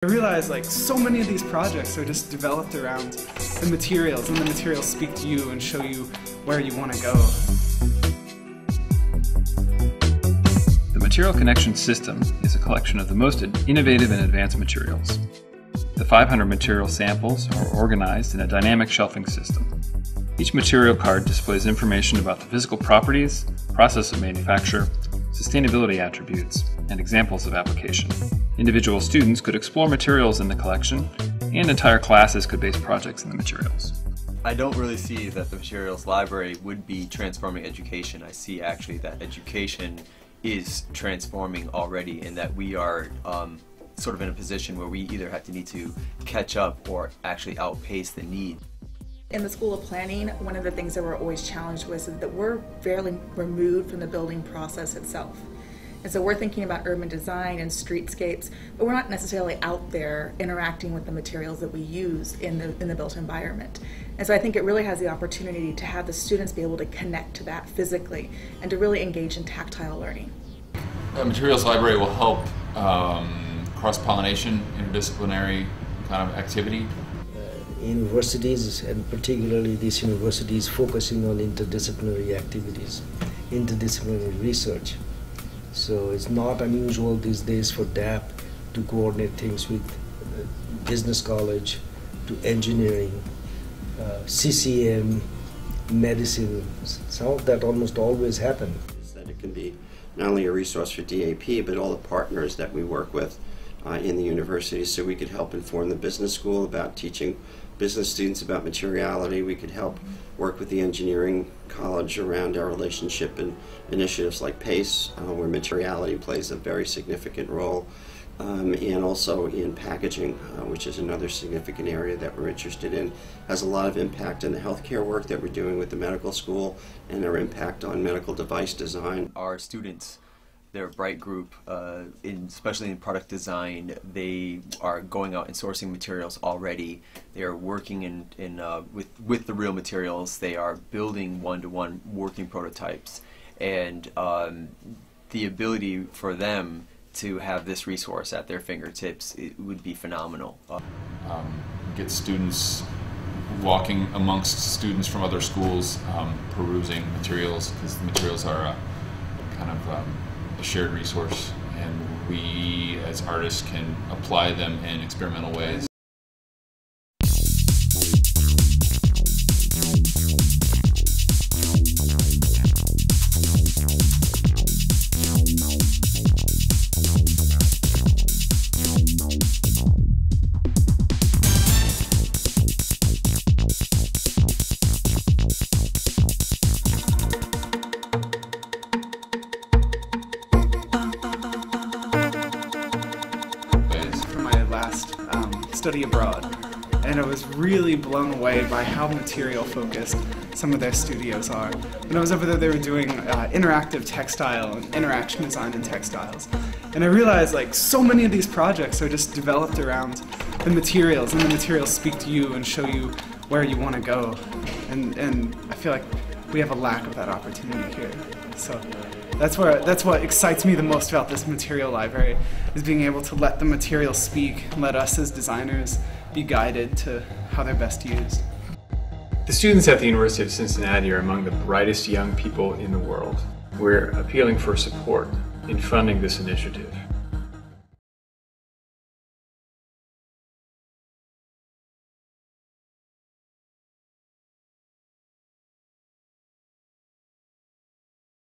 I realized so many of these projects are just developed around the materials, and the materials speak to you and show you where you want to go. The Material Connection system is a collection of the most innovative and advanced materials. The 500 material samples are organized in a dynamic shelving system. Each material card displays information about the physical properties, process of manufacture, sustainability attributes, and examples of application. Individual students could explore materials in the collection, and entire classes could base projects in the materials. I don't really see that the materials library would be transforming education. I see actually that education is transforming already, and that we are sort of in a position where we either need to catch up or actually outpace the need. In the School of Planning, one of the things that we're always challenged with is that we're fairly removed from the building process itself. And so we're thinking about urban design and streetscapes, but we're not necessarily out there interacting with the materials that we use in the built environment. And so I think it really has the opportunity to have the students be able to connect to that physically and to really engage in tactile learning. The materials library will help cross-pollination, interdisciplinary kind of activity. Universities, and particularly these universities, focusing on interdisciplinary activities, interdisciplinary research. So it's not unusual these days for DAP to coordinate things with business college, to engineering, CCM, medicine. Some of that almost always happen. That it can be not only a resource for DAP, but all the partners that we work with in the university, so we could help inform the business school about teaching business students about materiality. We could help work with the engineering college around our relationship and initiatives like PACE, where materiality plays a very significant role, and also in packaging, which is another significant area that we're interested in. Has a lot of impact in the healthcare work that we're doing with the medical school and their impact on medical device design. Our students, they're a bright group, especially in product design. They are going out and sourcing materials already. They are working with the real materials. They are building one-to-one working prototypes. And the ability for them to have this resource at their fingertips, it would be phenomenal. Get students walking amongst students from other schools, perusing materials, because the materials are a shared resource, and we as artists can apply them in experimental ways. Study abroad, and I was really blown away by how material focused some of their studios are. When I was over there, they were doing interactive textile and interaction design in textiles, and I realized so many of these projects are just developed around the materials, and the materials speak to you and show you where you want to go, and I feel like we have a lack of that opportunity here. So that's what excites me the most about this material library, is being able to let the materials speak, and let us as designers be guided to how they're best used. The students at the University of Cincinnati are among the brightest young people in the world. We're appealing for support in funding this initiative.